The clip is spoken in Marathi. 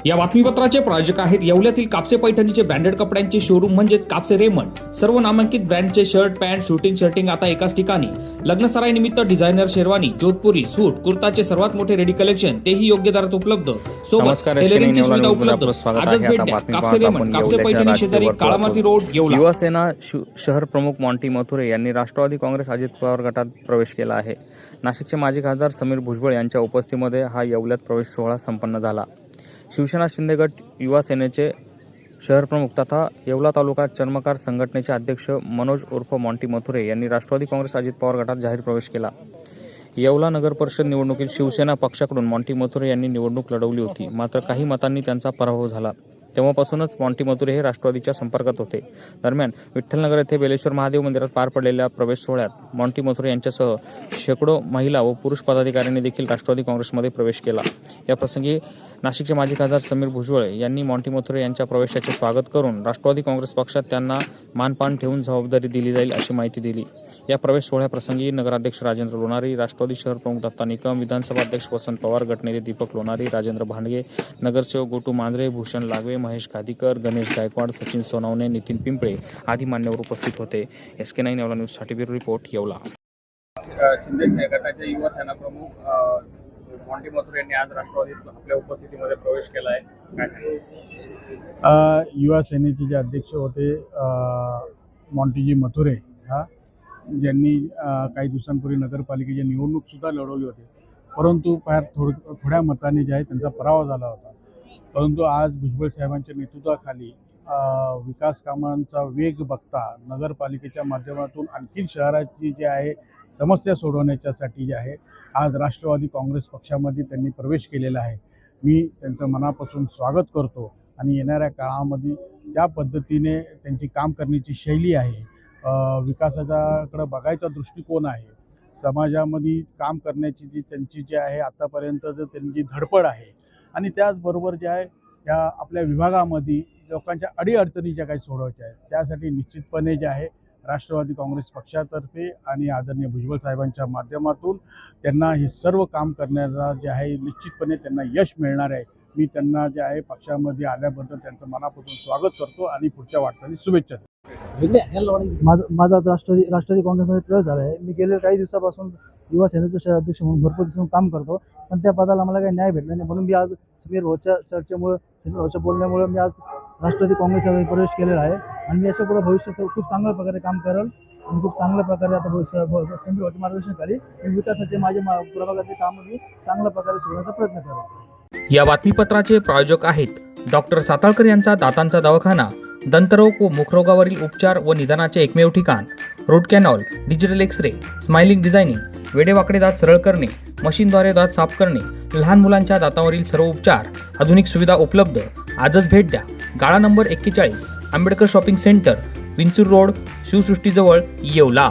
या बातमीपत्राचे प्रायोजक आहेत येवल्यातील कापसे पैठणीचे ब्रँडेड कपड्यांचे शोरूम म्हणजेच कापसे रेमंड। सर्व नामांकित ब्रँडचे शर्ट, पॅन्ट, शर्टिंग आता एकाच ठिकाणी। लग्न सराई निमित्त डिझायनर शेरवानी, जोधपुरी, सूट, कुर्ताचे सर्वात मोठे रेडी कलेक्शन, तेही योग्य दरात उपलब्ध। सोबत टेलरिंगची सुविधा उपलब्ध। आजच भेट द्या कापसे रेमंड, कापसे पैठणी शेजारी काळामाती रोड, येवला। युवासेना शहर प्रमुख मॉन्टी मथुरे यांनी राष्ट्रवादी काँग्रेस अजित पवार गटात प्रवेश केला आहे। नाशिकचे माजी खासदार समीर भुजबळ यांच्या उपस्थितीमध्ये हा येवल्यात प्रवेश सोहळा संपन्न झाला। शिवसेना शिंदे गट युवा सेनेचे शहर प्रमुख तथा येवला तालुका चर्मकार संघटनेचे अध्यक्ष मनोज उर्फ मॉन्टी मथुरे यांनी राष्ट्रवादी काँग्रेस अजित पवार गटात जाहीर प्रवेश केला। येवला नगर परिषद निवडणुकीत शिवसेना पक्षाकडून मॉन्टी मथुरे यांनी निवडणूक लढवली होती, मात्र काही मतांनी त्यांचा पराभव झाला। तेव्हापासूनच मॉन्टी मथुरे हे राष्ट्रवादीच्या संपर्कात होते। दरम्यान विठ्ठलनगर येथे बेलेश्वर महादेव मंदिरात पार पडलेल्या प्रवेश सोहळ्यात मॉन्टी मथुरे यांच्यासह शेकडो महिला व पुरुष पदाधिकाऱ्यांनी देखील राष्ट्रवादी काँग्रेसमध्ये प्रवेश केला। या प्रसंगी नाशिकचे माजी खासदार समीर भुजबळ यांनी मॉन्टी मथुरे यांच्या प्रवेशाचे स्वागत करून राष्ट्रवादी काँग्रेस पक्षात त्यांना मानपान ठेवून जबाबदारी दिली जाईल अशी माहिती दिली। या प्रवेश सोहळ्याप्रसंगी नगराध्यक्ष राजेंद्र लोणारी, राष्ट्रवादी शहर प्रमुख दत्ता निकम, विधानसभा अध्यक्ष वसंत पवार, गटनेते दीपक लोणारी, राजेंद्र भांडगे, नगरसेवक गोटू मांजरे, भूषण लागवे, महेश गादीकर, गणेश गायकवाड, सचिन सोनवणे, नितीन पिंपळे आदी मान्यवर उपस्थित होते। SK9 येवला न्यूजसाठी ब्युरो रिपोर्ट येवला। शिंदे गटाचे युवा सेना प्रमुख मॉन्टी मथुरे यांनी आज राष्ट्रवादीत आपल्या उपस्थितीमध्ये प्रवेश केला आहे। युवा सेनेचे जे अध्यक्ष होते मॉन्टीजी मथुरे ज्यांनी काही दिवसांपूर्वी नगरपालिकेची निवडणूकसुद्धा लढवली होती, परंतु फार थोड्या मताने जे आहे त्यांचा पराभव झाला होता। परंतु आज भुजबळ साहेबांच्या नेतृत्वाखाली विकास कामांचा वेग बघता नगरपालिकेच्या माध्यमातून आणखीन शहराची जी आहे समस्या सोडवण्याच्यासाठी जे आहे आज राष्ट्रवादी काँग्रेस पक्षामध्ये त्यांनी प्रवेश केलेला आहे। मी त्यांचं मनापासून स्वागत करतो आणि येणाऱ्या काळामध्ये ज्या पद्धतीने त्यांची काम करण्याची शैली आहे, विकासाच्याकडे बघायचा दृष्टिकोन आहे, समाजामध्ये काम करण्याची जी त्यांची जी आहे आतापर्यंत त्यांची धडपड आहे आणि त्याचबरोबर जे आहे या आपल्या विभागामध्ये लोकांच्या अडीअडचणी ज्या काही सोडवायच्या आहेत त्यासाठी निश्चितपणे जे आहे राष्ट्रवादी काँग्रेस पक्षातर्फे आणि आदरणीय भुजबळ साहेबांच्या माध्यमातून त्यांना हे सर्व काम करण्याला जे आहे निश्चितपणे त्यांना यश मिळणार आहे। मी त्यांना जे आहे पक्षामध्ये आल्याबद्दल त्यांचं मनापासून स्वागत करतो आणि पुढच्या वाटचाली शुभेच्छा देतो। माझा राष्ट्रवादी काँग्रेसमध्ये प्रवेश झाला आहे। मी गेल्या काही दिवसापासून युवा सेनेचे शहर अध्यक्ष म्हणून भरपूर दिवसांपासून काम करतो, पण त्या पदाला मला काही न्याय भेटला नाही, म्हणून मी आज समीर भाऊच्या चर्चेमुळे, समीर भाऊच्या बोलण्यामुळे मी आज राष्ट्रवादी काँग्रेसमध्ये प्रवेश केलेला आहे आणि मी याच्या पुढे भविष्याचं खूप चांगल्या प्रकारे काम करेल आणि खूप चांगल्या प्रकारे आता भविष्य समीर भाऊच्या मार्गदर्शनाखाली मी विकासाचे माझ्या प्रभागातले काम मी चांगल्या प्रकारे सोडण्याचा प्रयत्न करेल। या बातमीपत्राचे प्रायोजक आहेत डॉक्टर साताळकर यांचा दातांचा दवाखाना, दंतरोग व मुखरोगावरील उपचार व निदानाचे एकमेव ठिकाण। Root canal, digital X-ray, smiling designing, वेडेवाकडे दात सरळ करणे, मशीनद्वारे दात साफ करणे, लहान मुलांच्या दातावरील सर्व उपचार, आधुनिक सुविधा उपलब्ध। आजच भेट द्या। गाळा number 41, Ambedkar shopping centre, Vinchur road, शिवसृष्टीजवळ, येवला।